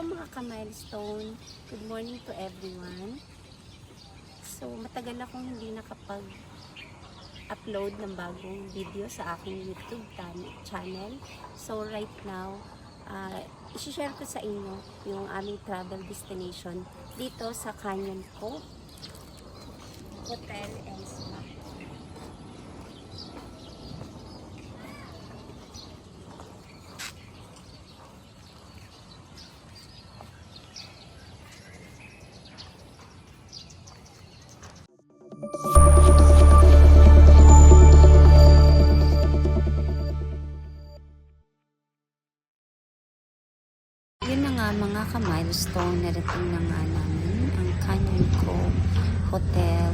Hello mga ka-milestone, good morning to everyone. So matagal akong hindi nakapag-upload ng bagong video sa aking YouTube channel. So right now, isi-share ko sa inyo yung aming travel destination dito sa Canyon Cove Hotel and Spa. Yun na nga mga ka-milestone, narating na nga namin ang Canyon Cove Hotel,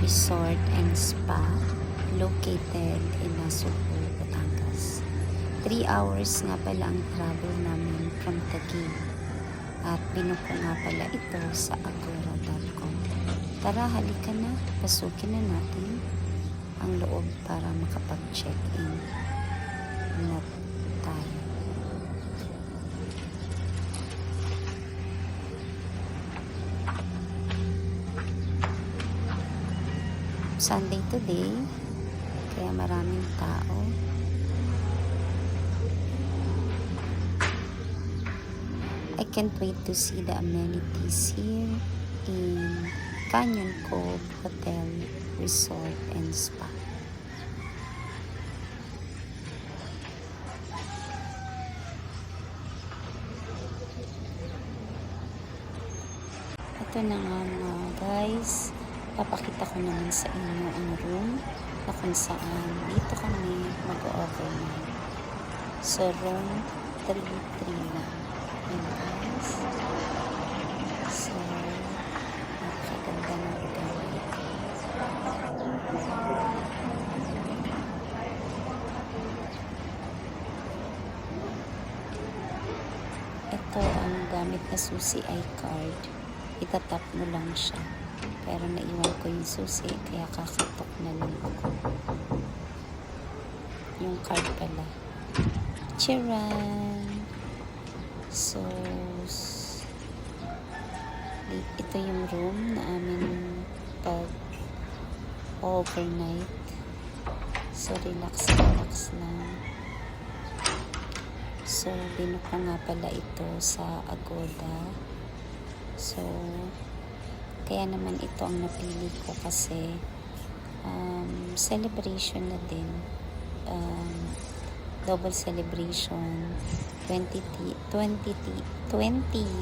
Resort and Spa located in Nasugbu, Batangas. 3 hours nga pala ang travel namin from Taguig at binuko nga pala ito sa agora.com. Tara, halika na, pasukin na natin ang loob para makapag-check-in na tayo. Sunday today, kaya maraming tao. I can't wait to see the amenities here in Canyon Cove Hotel, Resort and Spa. Ito na nga mga guys, papakita ko naman sa inyo ang room na kung saan dito kami mag-overnight. So room 339 lang. Yan guys. So napakaganda ng lugar dito. Ito ang gamit na susi iCard. Itatap mo lang siya. Pero naiwan ko yung susi, kaya kakatok na lang ako. Yung card pala. Charan! So, ito yung room na amin pag-overnight. So, relax lang. So, binuko nga pala ito sa Agoda. So, kaya naman ito ang napili ko kasi celebration na din. Double celebration. 20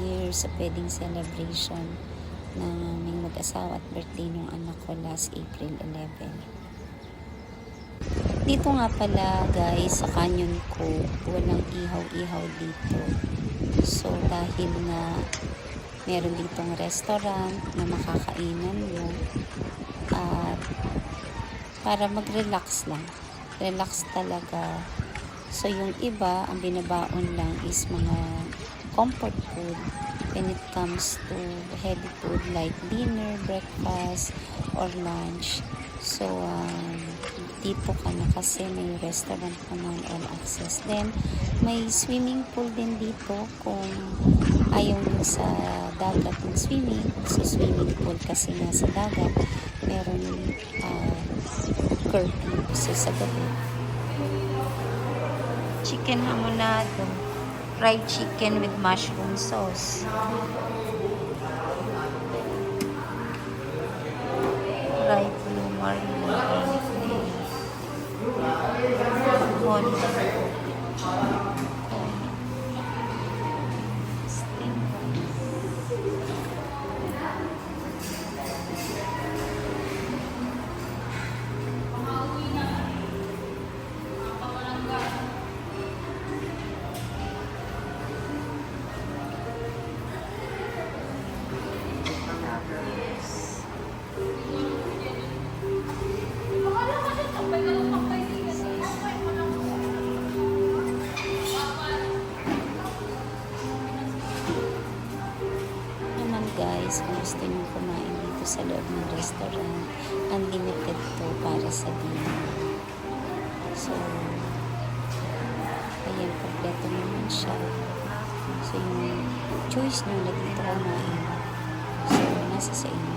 years sa wedding celebration ng aming mag-asawa at birthday ng anak ko last April 11. Dito nga pala guys sa Canyon Cove, walang ihaw-ihaw dito. So dahil na meron ditong restaurant na makakainan mo at para mag-relax lang. Relax talaga. So yung iba, ang binabaon lang is mga comfort food when it comes to heavy food like dinner, breakfast, or lunch. So dito ka na kasi may restaurant naman, all access. Then may swimming pool din dito kung ayaw nyo sa dagat ng swimming. So swimming pool kasi nga sa dagat meron curfew sa gabi. Chicken hamonado, fried chicken with mushroom sauce. Fried blue marmalade. Guys, kung gusto nyo kumain dito sa loob ng restaurant, unlimited to para sa dinner. So, ayan, kompleto naman siya. So, yung choice nyo na dito kumain. So, nasa sa inyo.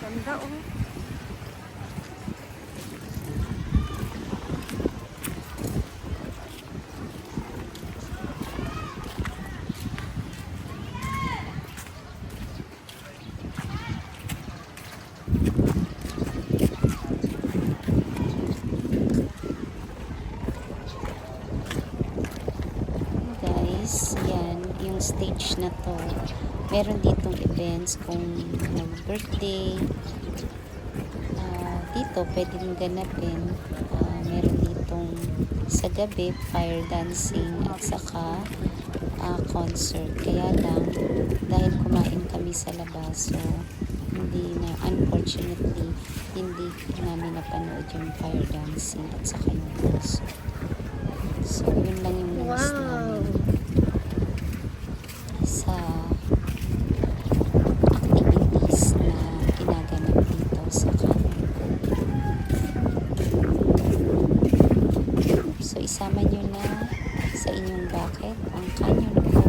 Ganda oh. Guys, yan, yung stage na to. Meron ditong events kung birthday. Dito, pwede mong ganapin. Meron ditong sa gabi, fire dancing at saka concert. Kaya lang, dahil kumain kami sa labas, so hindi na, unfortunately, hindi namin napanood yung fire dancing at saka yung concert. So, yun lang yung namiss namin sa activities na ginaganap dito sa Canyon Co. So, isama nyo na sa inyong bucket ang Canyon Co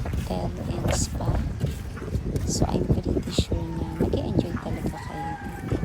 Hotel and Spa. So, I'm pretty sure na mag-i-enjoy talaga kayo dito.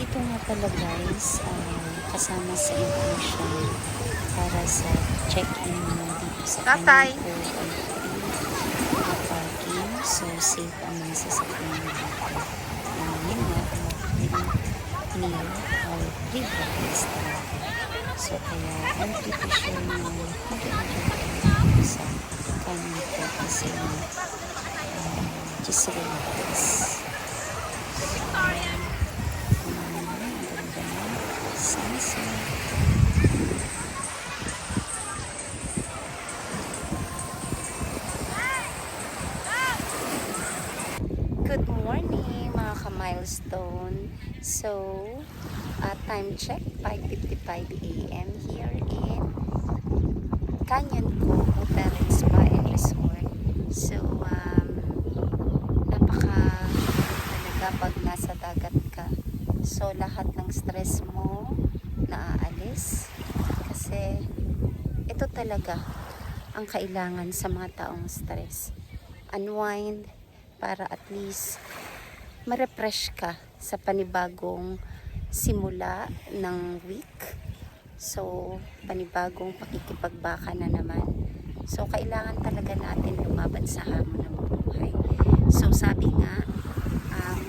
Ito nga pala guys, kasama sa information para sa check-in mo dito sa Tatay. Canyon Co ay free parking. So, safe ang mga sasakyan mo dito. Yun nga, free meal or free breakfast talaga. So, kaya I'm pretty sure na mag-enjoy kayo sa Canyon Co kasi just relax. Good morning mga ka-milestone. So, time check 5:55 a.m. here in Canyon Co Hotel and Spa and Resort. So, napaka talaga pag nasa dagat ka. So, lahat ng stress mo naaalis. Kasi, ito talaga ang kailangan sa mga taong stress. Unwind, para at least ma-refresh ka sa panibagong simula ng week. So, panibagong pakikipagbaka na naman. So, kailangan talaga natin lumaban sa hamon ng buhay. So, sabi nga,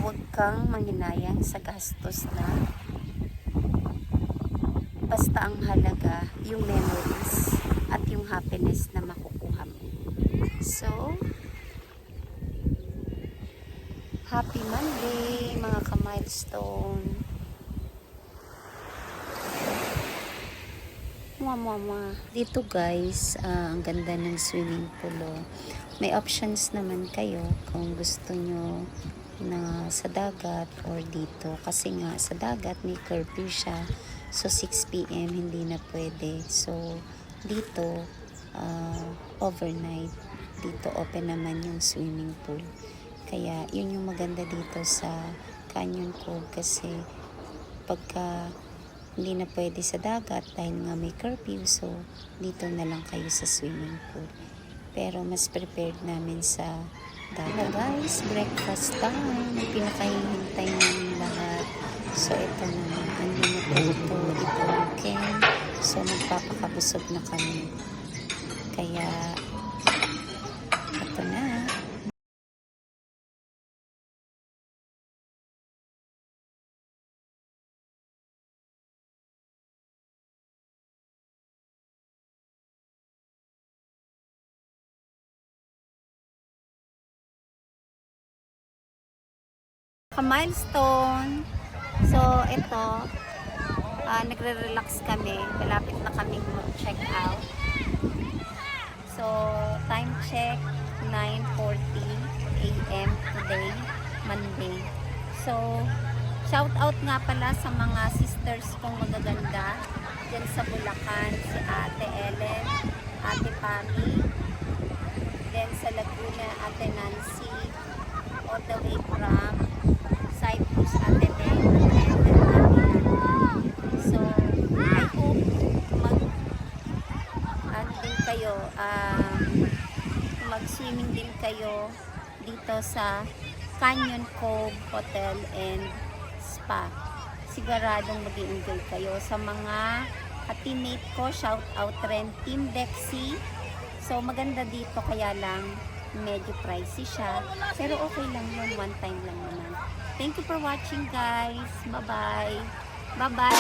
huwag kang manghinayang sa gastos na basta ang halaga yung memories at yung happiness na makukuha mo. So, Happy Monday mga ka-milestone. Dito guys, ang ganda ng swimming pool. May options naman kayo kung gusto nyo na sa dagat or dito. Kasi nga sa dagat may curfew siya. So 6 p.m. hindi na pwede. So dito, overnight. Dito open naman yung swimming pool. Kaya yun yung maganda dito sa Canyon Cove kasi pagka hindi na pwede sa dagat dahil nga may curfew, so dito na lang kayo sa swimming pool. Pero mas prepared namin sa dagat. Guys, breakfast time. Pinakahihintay namin lahat. So ito na, unlimited ito weekend. So magpapakabusog na kami. Kaya ito na. Milestone. So, ito, nagre-relax kami. Malapit na kaming mag-check out. So, time check, 9:40 a.m. today, Monday. So, shout out nga pala sa mga sisters kong magaganda dyan sa Bulacan, si Ate Ellen, Ate Pami, then sa Laguna, Ate Nancy, all the way from Cyprus, Ate Ben, and so I hope mag-swimming din kayo dito sa Canyon Cove Hotel and Spa. Siguradong mag-i-enjoy kayo. Sa mga teammate ko, shout out rin Team Dexy. So maganda dito, kaya lang medyo pricey siya, pero okay lang yun, one time lang naman. Thank you for watching, guys. Bye bye. Bye bye.